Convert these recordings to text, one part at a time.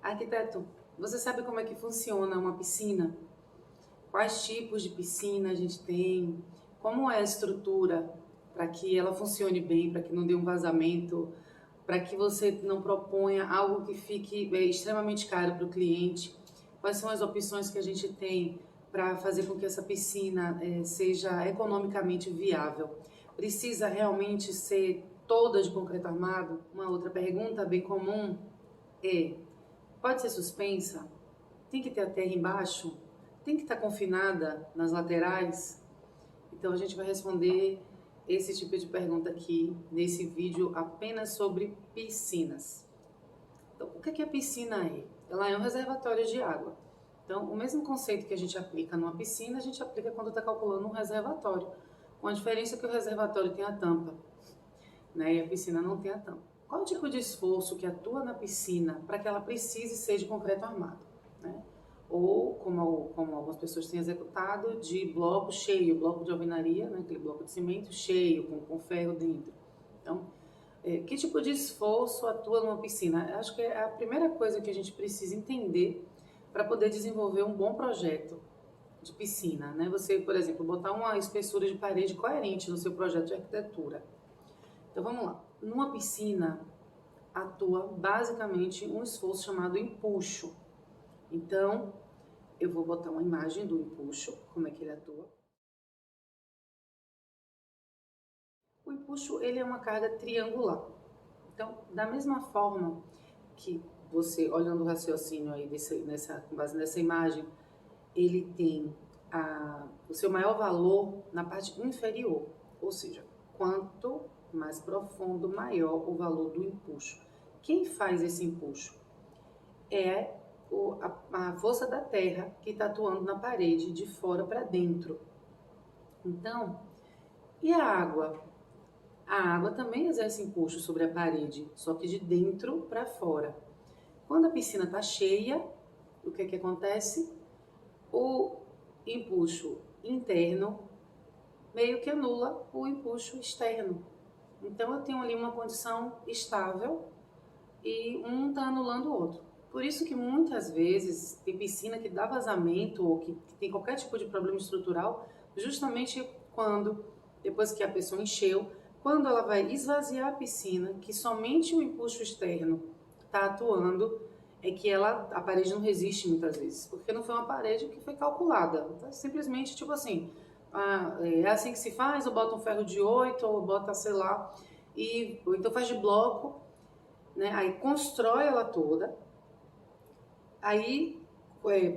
Arquiteto, você sabe como é que funciona uma piscina? Quais tipos de piscina a gente tem? Como é a estrutura para que ela funcione bem, para que não dê um vazamento, para que você não proponha algo que fique extremamente caro para o cliente? Quais são as opções que a gente tem para fazer com que essa piscina seja economicamente viável? Precisa realmente ser toda de concreto armado? Uma outra pergunta bem comum é: pode ser suspensa? Tem que ter a terra embaixo? Tem que estar confinada nas laterais? Então a gente vai responder esse tipo de pergunta aqui nesse vídeo apenas sobre piscinas. Então, o que a piscina é? Ela é um reservatório de água. Então, o mesmo conceito que a gente aplica numa piscina, a gente aplica quando está calculando um reservatório. Com a diferença que o reservatório tem a tampa, né? E a piscina não tem a tampa. Qual o tipo de esforço que atua na piscina para que ela precise ser de concreto armado, né? Ou, como algumas pessoas têm executado, de bloco cheio, bloco de alvenaria, né? Aquele bloco de cimento cheio, com ferro dentro. Então, que tipo de esforço atua numa piscina? Eu acho que é a primeira coisa que a gente precisa entender para poder desenvolver um bom projeto de piscina, né? Você, por exemplo, botar uma espessura de parede coerente no seu projeto de arquitetura. Então vamos lá. Numa piscina atua basicamente um esforço chamado empuxo. Então eu vou botar uma imagem do empuxo, como é que ele atua. O empuxo ele é uma carga triangular. Então, da mesma forma que você, olhando o raciocínio aí com base nessa imagem, ele tem o seu maior valor na parte inferior, ou seja, quanto mais profundo, maior o valor do empuxo. Quem faz esse empuxo? É a força da terra que está atuando na parede de fora para dentro. Então, e a água? A água também exerce empuxo sobre a parede, só que de dentro para fora. Quando a piscina está cheia, o que acontece? O empuxo interno meio que anula o empuxo externo. Então eu tenho ali uma condição estável e um está anulando o outro. Por isso que muitas vezes tem piscina que dá vazamento ou que tem qualquer tipo de problema estrutural, justamente depois que a pessoa encheu, quando ela vai esvaziar a piscina, que somente o empuxo externo está atuando, é que a parede não resiste muitas vezes, porque não foi uma parede que foi calculada. Então, simplesmente, tipo assim, é assim que se faz, ou bota um ferro de 8, ou bota, sei lá, ou então faz de bloco, né? Aí constrói ela toda, aí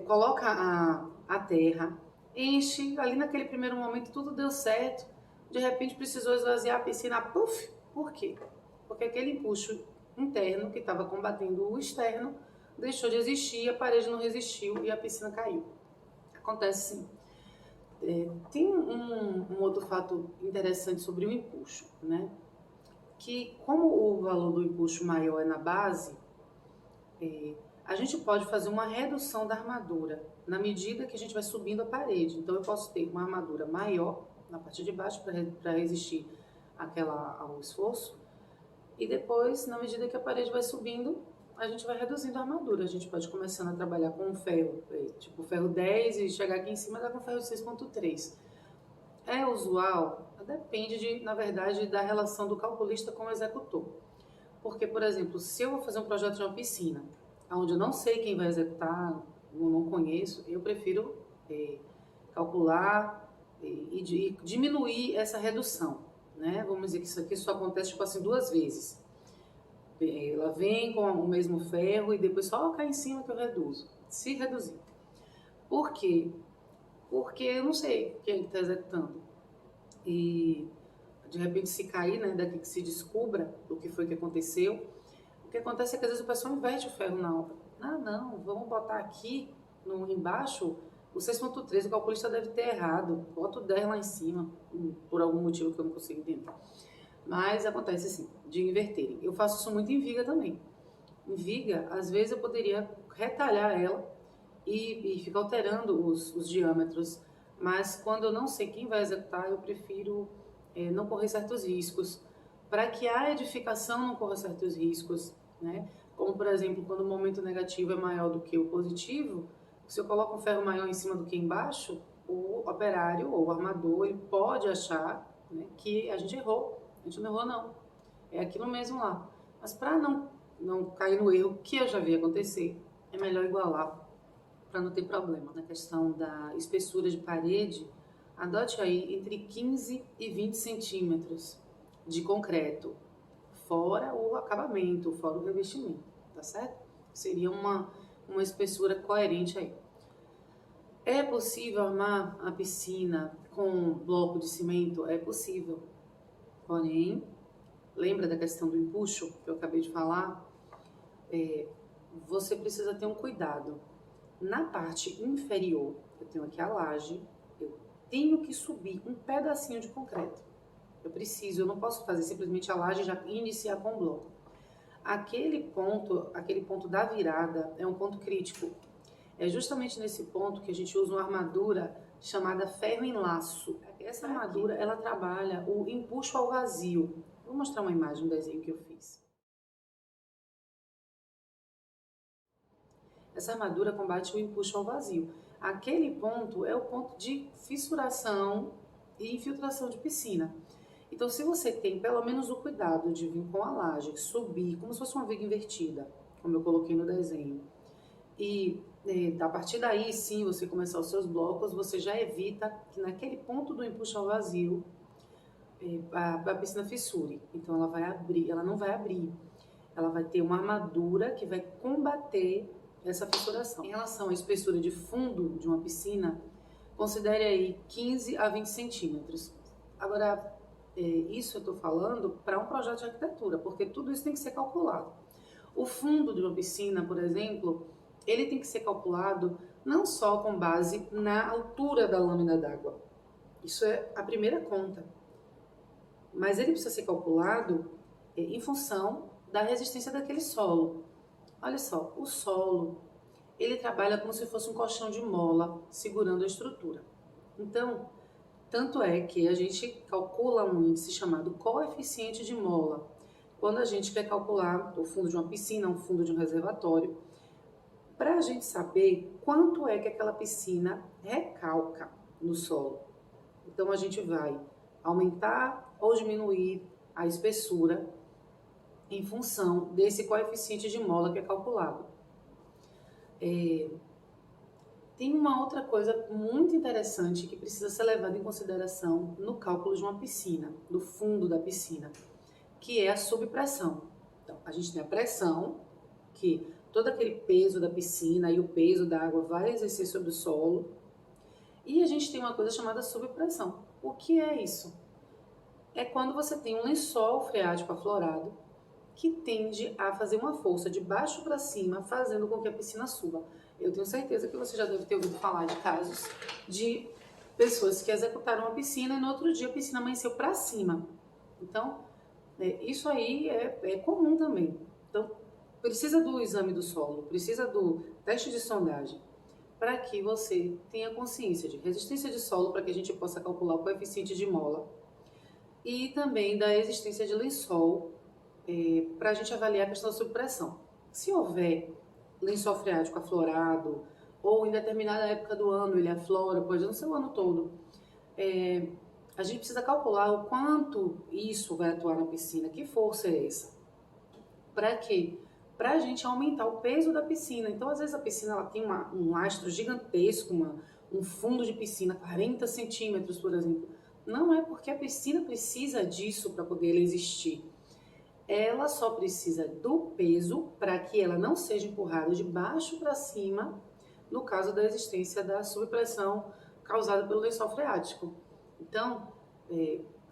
coloca a terra, enche, ali naquele primeiro momento tudo deu certo, de repente precisou esvaziar a piscina, puf! Por quê? Porque aquele empuxo interno que estava combatendo o externo deixou de existir, a parede não resistiu e a piscina caiu. Acontece sim. Tem um outro fato interessante sobre o empuxo, né? Que como o valor do empuxo maior é na base, a gente pode fazer uma redução da armadura na medida que a gente vai subindo a parede. Então eu posso ter uma armadura maior na parte de baixo para resistir ao esforço, e depois, na medida que a parede vai subindo, a gente vai reduzindo a armadura. A gente pode começando a trabalhar com um ferro, tipo ferro 10, e chegar aqui em cima dá com ferro 6.3. É usual? Depende, na verdade, da relação do calculista com o executor. Porque, por exemplo, se eu vou fazer um projeto de uma piscina, onde eu não sei quem vai executar, eu não conheço, eu prefiro calcular e diminuir essa redução, né? Vamos dizer que isso aqui só acontece, tipo assim, 2 vezes. Ela vem com o mesmo ferro e depois só cai em cima que eu reduzo. Se reduzir. Por quê? Porque eu não sei quem está executando. E de repente se cair, né, daqui que se descubra o que foi que aconteceu, o que acontece é que às vezes o pessoal inverte o ferro na obra. Não, vamos botar aqui embaixo o 6.3, o calculista deve ter errado, bota o 10 lá em cima, por algum motivo que eu não consigo entender. Mas acontece assim, de inverterem. Eu faço isso muito em viga também. Em viga, às vezes eu poderia retalhar ela e ficar alterando os diâmetros, mas quando eu não sei quem vai executar, eu prefiro não correr certos riscos, para que a edificação não corra certos riscos, né? como por exemplo, quando o momento negativo é maior do que o positivo, se eu coloco um ferro maior em cima do que embaixo, o operário ou o armador, ele pode achar, né, que a gente errou. A gente não errou não, é aquilo mesmo lá. Mas para não cair no erro que eu já vi acontecer, é melhor igualar para não ter problema. Na questão da espessura de parede, adote aí entre 15 e 20 centímetros de concreto, fora o acabamento, fora o revestimento, tá certo? Seria uma espessura coerente aí. É possível armar a piscina com bloco de cimento? É possível. Porém, lembra da questão do empuxo que eu acabei de falar? Você precisa ter um cuidado. Na parte inferior, eu tenho aqui a laje, eu tenho que subir um pedacinho de concreto. Eu não posso fazer simplesmente a laje e já iniciar com o bloco. Aquele ponto da virada é um ponto crítico. É justamente nesse ponto que a gente usa uma armadura chamada ferro em laço. Essa armadura, ela trabalha o empuxo ao vazio. Vou mostrar uma imagem, um desenho que eu fiz. Essa armadura combate o empuxo ao vazio. Aquele ponto é o ponto de fissuração e infiltração de piscina. Então, se você tem pelo menos o cuidado de vir com a laje, subir como se fosse uma viga invertida, como eu coloquei no desenho, e a partir daí, sim, você começar os seus blocos, você já evita que naquele ponto do empuxo ao vazio a piscina fissure. Então, ela vai abrir, ela não vai abrir, ela vai ter uma armadura que vai combater essa fissuração. Em relação à espessura de fundo de uma piscina, considere aí 15 a 20 centímetros. Agora, isso eu estou falando para um projeto de arquitetura, porque tudo isso tem que ser calculado. O fundo de uma piscina, por exemplo, ele tem que ser calculado não só com base na altura da lâmina d'água. Isso é a primeira conta. Mas ele precisa ser calculado em função da resistência daquele solo. Olha só, o solo, ele trabalha como se fosse um colchão de mola, segurando a estrutura. Então, tanto é que a gente calcula um índice chamado coeficiente de mola, quando a gente quer calcular o fundo de uma piscina, o fundo de um reservatório, para a gente saber quanto é que aquela piscina recalca no solo. Então, a gente vai aumentar ou diminuir a espessura em função desse coeficiente de mola que é calculado. Tem uma outra coisa muito interessante que precisa ser levada em consideração no cálculo de uma piscina, do fundo da piscina, que é a subpressão. Então, a gente tem a pressão, que todo aquele peso da piscina e o peso da água vai exercer sobre o solo, e a gente tem uma coisa chamada subpressão. O que é isso? É quando você tem um lençol freático aflorado que tende a fazer uma força de baixo para cima, fazendo com que a piscina suba. Eu tenho certeza que você já deve ter ouvido falar de casos de pessoas que executaram a piscina e no outro dia a piscina amanheceu para cima. Então, isso aí é comum também. Então, precisa do exame do solo, precisa do teste de sondagem, para que você tenha consciência de resistência de solo, para que a gente possa calcular o coeficiente de mola, e também da existência de lençol, para a gente avaliar a questão da subpressão. Se houver lençol freático aflorado, ou em determinada época do ano ele aflora, pode não ser o ano todo, a gente precisa calcular o quanto isso vai atuar na piscina, que força é essa. Para quê? Para a gente aumentar o peso da piscina. Então, às vezes a piscina ela tem um lastro gigantesco, um fundo de piscina, 40 centímetros, por exemplo. Não é porque a piscina precisa disso para poder existir. Ela só precisa do peso para que ela não seja empurrada de baixo para cima, no caso da existência da subpressão causada pelo lençol freático. Então,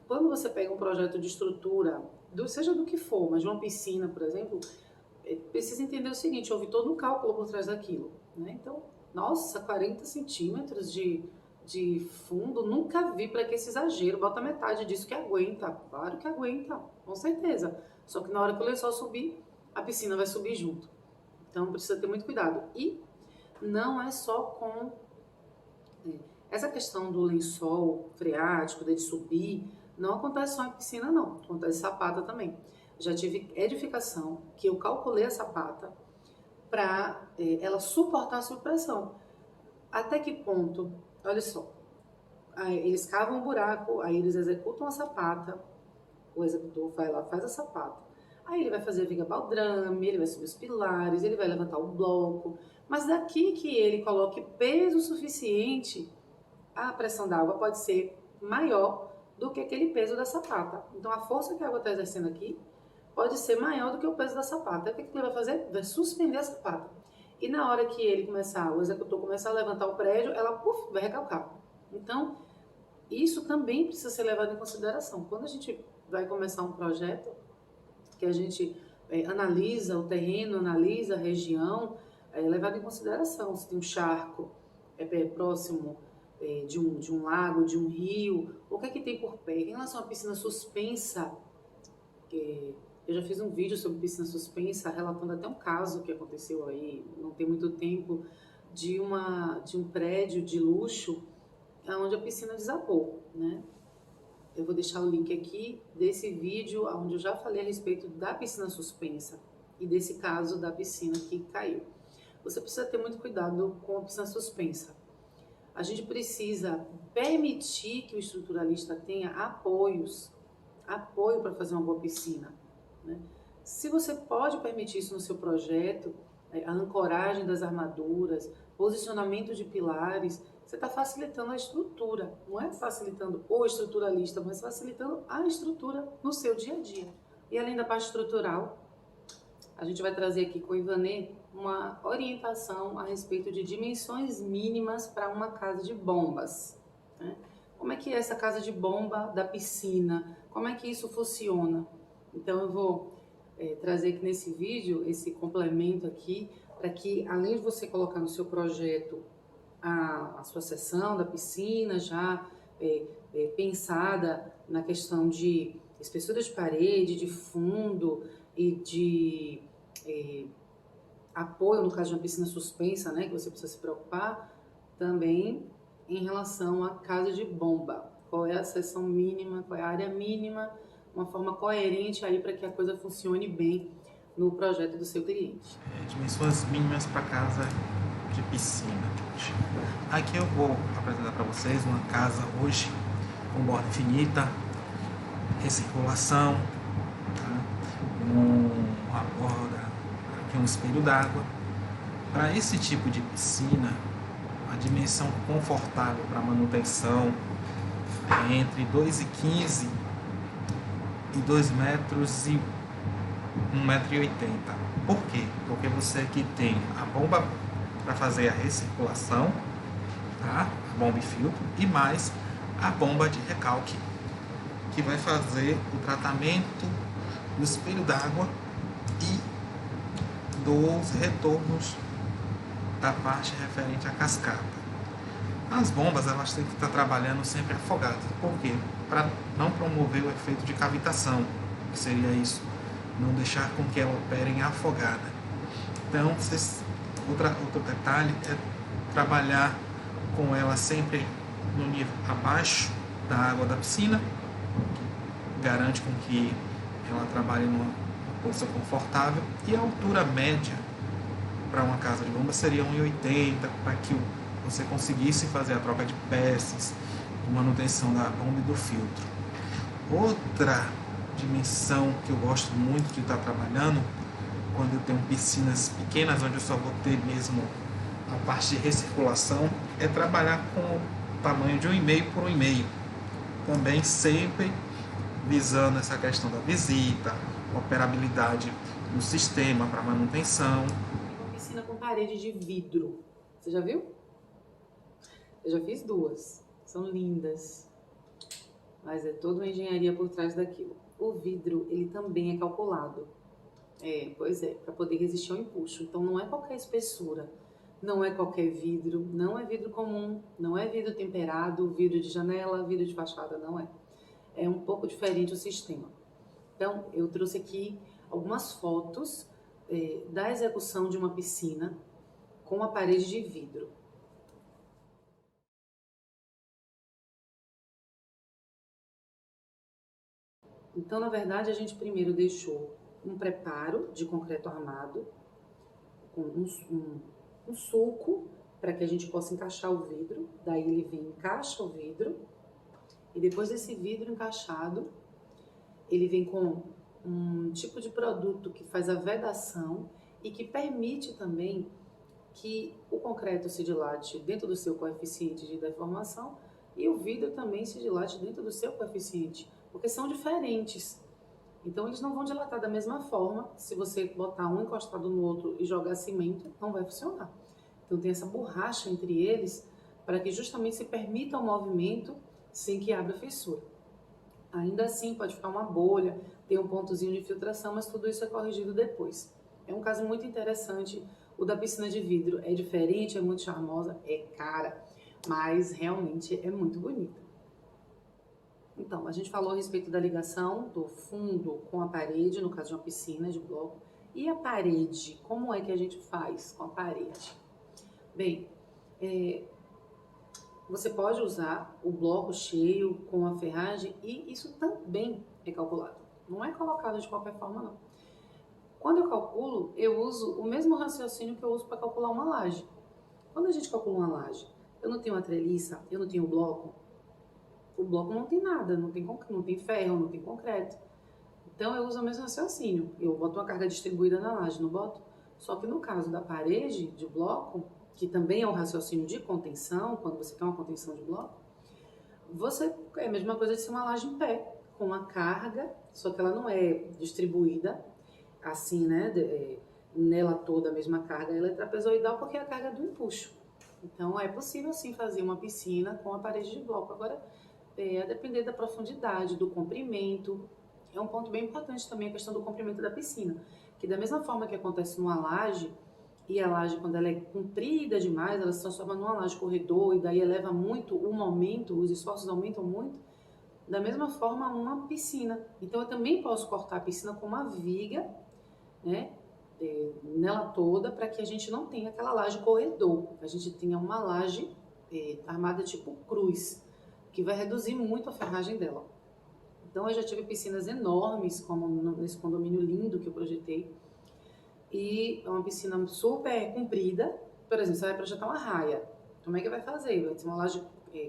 quando você pega um projeto de estrutura, seja do que for, mas de uma piscina, por exemplo, precisa entender o seguinte, houve todo um cálculo por trás daquilo, né? Então, nossa, 40 centímetros de fundo, nunca vi para que esse exagero, bota metade disso que aguenta, claro que aguenta, com certeza. Só que na hora que o lençol subir, a piscina vai subir junto. Então, precisa ter muito cuidado. E não é só com essa questão do lençol freático, dele subir, não acontece só em piscina, não. Acontece em sapata também. já tive edificação que eu calculei a sapata para ela suportar a subpressão. Até que ponto? Olha só, aí eles cavam um buraco, aí eles executam a sapata, o executor vai lá, faz a sapata. Aí ele vai fazer a viga baldrame, ele vai subir os pilares, ele vai levantar o bloco. Mas daqui que ele coloque peso suficiente, a pressão da água pode ser maior do que aquele peso da sapata. Então a força que a água está exercendo aqui pode ser maior do que o peso da sapata. O que ele vai fazer? Vai suspender a sapata. E na hora que ele começar, o executor começar a levantar o prédio, ela vai recalcar. Então, isso também precisa ser levado em consideração. Quando a gente vai começar um projeto, que a gente analisa o terreno, analisa a região, levado em consideração se tem um charco próximo de um lago, de um rio, o que é que tem por perto. Em relação à piscina suspensa, eu já fiz um vídeo sobre piscina suspensa, relatando até um caso que aconteceu aí, não tem muito tempo, de um prédio de luxo, onde a piscina desabou, né? Eu vou deixar o link aqui desse vídeo, onde eu já falei a respeito da piscina suspensa e desse caso da piscina que caiu. Você precisa ter muito cuidado com a piscina suspensa. A gente precisa permitir que o estruturalista tenha apoio para fazer uma boa piscina, né? Se você pode permitir isso no seu projeto, a ancoragem das armaduras, posicionamento de pilares, você está facilitando a estrutura. Não é facilitando o estruturalista, mas facilitando a estrutura no seu dia a dia. E além da parte estrutural, a gente vai trazer aqui com o Ivanê uma orientação a respeito de dimensões mínimas para uma casa de bombas, né? Como é que é essa casa de bomba da piscina? Como é que isso funciona? Então eu vou trazer aqui nesse vídeo esse complemento aqui, para que além de você colocar no seu projeto a sua seção da piscina já pensada na questão de espessura de parede, de fundo e de apoio, no caso de uma piscina suspensa, né, que você precisa se preocupar, também em relação à casa de bomba. Qual é a seção mínima, qual é a área mínima, uma forma coerente aí para que a coisa funcione bem no projeto do seu cliente. Dimensões mínimas para casa de piscina. Aqui eu vou apresentar para vocês uma casa hoje com borda infinita, recirculação, tá? Uma borda, aqui um espelho d'água. Para esse tipo de piscina, a dimensão confortável para manutenção é entre 2,15 e 2 metros e 1,80 m. Por quê? Porque você aqui tem a bomba para fazer a recirculação, tá? A bomba e filtro, e mais a bomba de recalque, que vai fazer o tratamento do espelho d'água e dos retornos da parte referente à cascata. As bombas, elas têm que estar trabalhando sempre afogadas. Por quê? Para não promover o efeito de cavitação, que seria isso, não deixar com que ela opere afogada. Então, outro detalhe é trabalhar com ela sempre no nível abaixo da água da piscina, que garante com que ela trabalhe numa posição confortável, e a altura média para uma casa de bomba seria 1,80 m, para que você conseguisse fazer a troca de peças, de manutenção da bomba e do filtro. Outra dimensão que eu gosto muito de estar trabalhando, quando eu tenho piscinas pequenas, onde eu só vou ter mesmo a parte de recirculação, é trabalhar com o tamanho de 1,5 por 1,5. Também sempre visando essa questão da visita, operabilidade do sistema para manutenção. Uma piscina com parede de vidro, você já viu? Eu já fiz duas, são lindas, mas é toda uma engenharia por trás daquilo. O vidro, ele também é calculado. Pois é, para poder resistir ao empuxo. Então não é qualquer espessura, não é qualquer vidro, não é vidro comum, não é vidro temperado, vidro de janela, vidro de fachada, não é. É um pouco diferente o sistema. Então eu trouxe aqui algumas fotos da execução de uma piscina com a parede de vidro. Então, na verdade, a gente primeiro deixou um preparo de concreto armado, com um sulco, para que a gente possa encaixar o vidro. Daí ele vem, encaixa o vidro, e depois desse vidro encaixado, ele vem com um tipo de produto que faz a vedação e que permite também que o concreto se dilate dentro do seu coeficiente de deformação e o vidro também se dilate dentro do seu coeficiente, porque são diferentes. Então eles não vão dilatar da mesma forma. Se você botar um encostado no outro e jogar cimento, não vai funcionar. Então tem essa borracha entre eles para que justamente se permita o movimento sem que abra fissura. Ainda assim pode ficar uma bolha, tem um pontozinho de filtração, mas tudo isso é corrigido depois. É um caso muito interessante. O da piscina de vidro é diferente, é muito charmosa, é cara, mas realmente é muito bonita. Então, a gente falou a respeito da ligação do fundo com a parede, no caso de uma piscina de bloco. E a parede? Como é que a gente faz com a parede? Bem, você pode usar o bloco cheio com a ferragem e isso também é calculado. Não é colocado de qualquer forma, não. Quando eu calculo, eu uso o mesmo raciocínio que eu uso para calcular uma laje. Quando a gente calcula uma laje, eu não tenho uma treliça, eu não tenho bloco. O bloco não tem nada, não tem ferro, não tem concreto. Então eu uso o mesmo raciocínio. Eu boto uma carga distribuída na laje, não boto? Só que no caso da parede de bloco, que também é um raciocínio de contenção, quando você quer uma contenção de bloco, é a mesma coisa de ser uma laje em pé, com uma carga, só que ela não é distribuída assim, né, nela toda a mesma carga, ela é trapezoidal porque é a carga do empuxo. Então é possível sim fazer uma piscina com a parede de bloco. Agora, a depender da profundidade, do comprimento, é um ponto bem importante também a questão do comprimento da piscina, que da mesma forma que acontece numa laje, e a laje quando ela é comprida demais, ela se transforma numa laje corredor e daí eleva muito o momento, os esforços aumentam muito, da mesma forma uma piscina. Então eu também posso cortar a piscina com uma viga, né, nela toda, para que a gente não tenha aquela laje corredor, a gente tenha uma laje armada tipo cruz, que vai reduzir muito a ferragem dela. Então eu já tive piscinas enormes, como nesse condomínio lindo que eu projetei, e é uma piscina super comprida. Por exemplo, você vai projetar uma raia, como é que vai fazer? Vai ter uma laje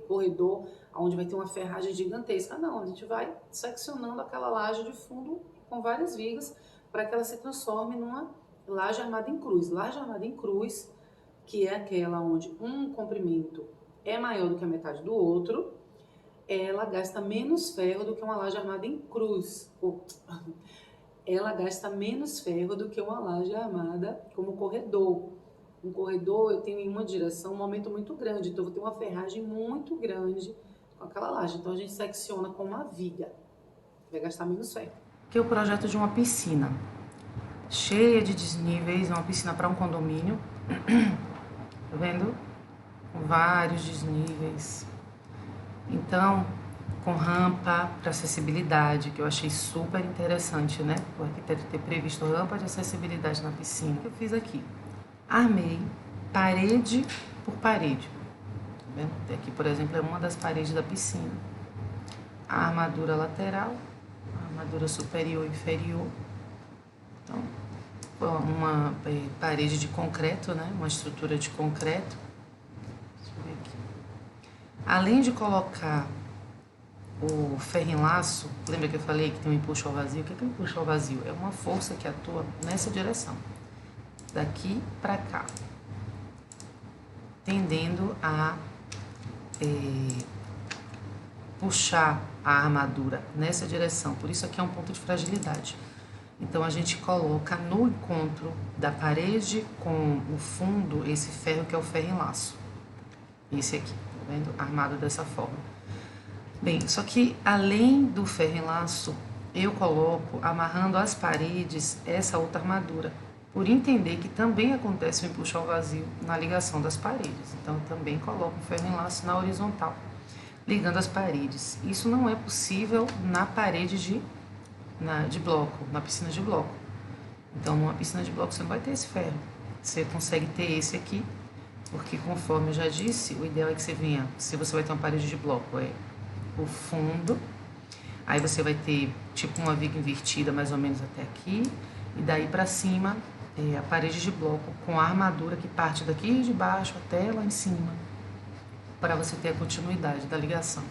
corredor, onde vai ter uma ferragem gigantesca? Não, a gente vai seccionando aquela laje de fundo com várias vigas, para que ela se transforme numa laje armada em cruz. Laje armada em cruz, que é aquela onde um comprimento é maior do que a metade do outro, ela gasta menos ferro do que uma laje armada em cruz. Ela gasta menos ferro do que uma laje armada como corredor. Um corredor eu tenho em uma direção um momento muito grande, então eu vou ter uma ferragem muito grande com aquela laje. Então a gente secciona com uma viga, vai gastar menos ferro. Que é o projeto de uma piscina cheia de desníveis, uma piscina para um condomínio, tá vendo? Com vários desníveis. Então, com rampa para acessibilidade, que eu achei super interessante, né? O arquiteto ter previsto rampa de acessibilidade na piscina. Eu fiz aqui. Armei parede por parede. Tá vendo? Aqui, por exemplo, é uma das paredes da piscina. A armadura lateral, a armadura superior e inferior. Então, uma parede de concreto, né? Uma estrutura de concreto. Deixa eu ver aqui. Além de colocar o ferro-enlaço, lembra que eu falei que tem um empuxo ao vazio? O que é um empuxo ao vazio? É uma força que atua nessa direção, daqui para cá, tendendo a puxar a armadura nessa direção. Por isso aqui é um ponto de fragilidade. Então a gente coloca no encontro da parede com o fundo esse ferro que é o ferro-enlaço. Esse aqui, tá vendo? Armado dessa forma. Bem, só que além do ferro-enlaço, eu coloco, amarrando as paredes, essa outra armadura, por entender que também acontece o empuxo ao vazio na ligação das paredes. Então, eu também coloco o ferro-enlaço na horizontal, ligando as paredes. Isso não é possível na parede de bloco, na piscina de bloco. Então, numa piscina de bloco, você não vai ter esse ferro. Você consegue ter esse aqui, porque, conforme eu já disse, o ideal é que você venha, se você vai ter uma parede de bloco, o fundo, Aí você vai ter tipo uma viga invertida mais ou menos até aqui, e daí para cima a parede de bloco com a armadura que parte daqui de baixo até lá em cima, para você ter a continuidade da ligação.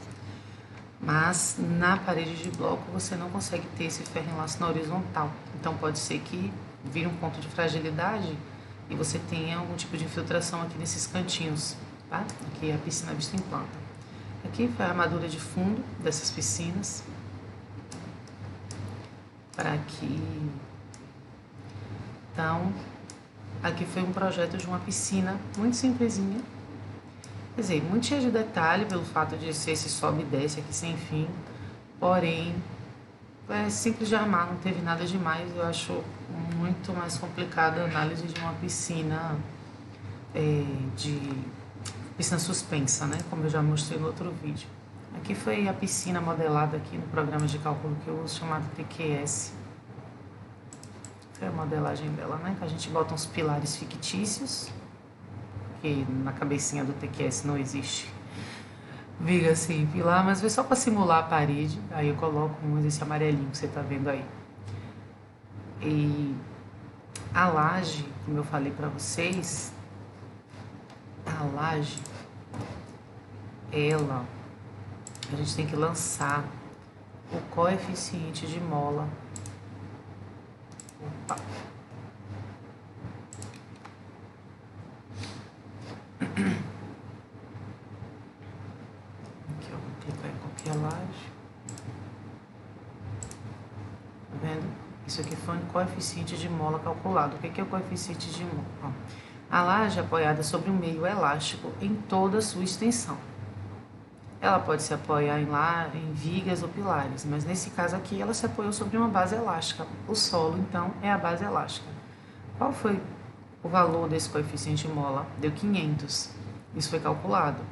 Mas na parede de bloco você não consegue ter esse ferro enlace na horizontal, então pode ser que vire um ponto de fragilidade e você tenha algum tipo de infiltração aqui nesses cantinhos, tá? Aqui é a piscina vista em planta. Aqui foi a armadura de fundo dessas piscinas, para aqui. Então, aqui foi um projeto de uma piscina muito simplesinha, quer dizer, muito cheia de detalhe pelo fato de ser esse sobe e desce aqui sem fim, porém é simples de armar, não teve nada demais. Eu acho muito mais complicada a análise de uma piscina de piscina suspensa, né? Como eu já mostrei no outro vídeo. Aqui foi a piscina modelada aqui no programa de cálculo que eu uso, chamado TQS. Foi a modelagem dela, né? Que a gente bota uns pilares fictícios, que na cabecinha do TQS não existe viga assim, pilar, mas foi só para simular a parede. Aí eu coloco esse amarelinho que você tá vendo aí. E a laje, como eu falei para vocês, a laje, ela, a gente tem que lançar o coeficiente de mola. Opa. Aqui eu vou clicar em qualquer laje. Tá vendo? Isso aqui foi um coeficiente de mola calculado. O que é o coeficiente de mola? A laje é apoiada sobre um meio elástico em toda a sua extensão. Ela pode se apoiar em vigas ou pilares, mas nesse caso aqui ela se apoiou sobre uma base elástica. O solo, então, é a base elástica. Qual foi o valor desse coeficiente de mola? Deu 500. Isso foi calculado.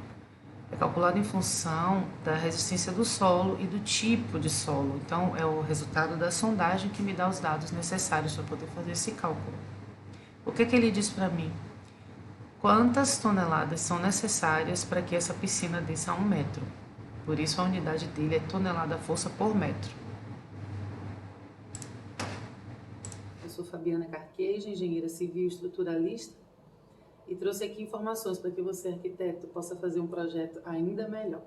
É calculado em função da resistência do solo e do tipo de solo. Então, é o resultado da sondagem que me dá os dados necessários para poder fazer esse cálculo. O que ele diz para mim? Quantas toneladas são necessárias para que essa piscina desça a 1 metro? Por isso a unidade dele é tonelada-força por metro. Eu sou Fabiana Carqueja, engenheira civil e estruturalista, e trouxe aqui informações para que você, arquiteto, possa fazer um projeto ainda melhor.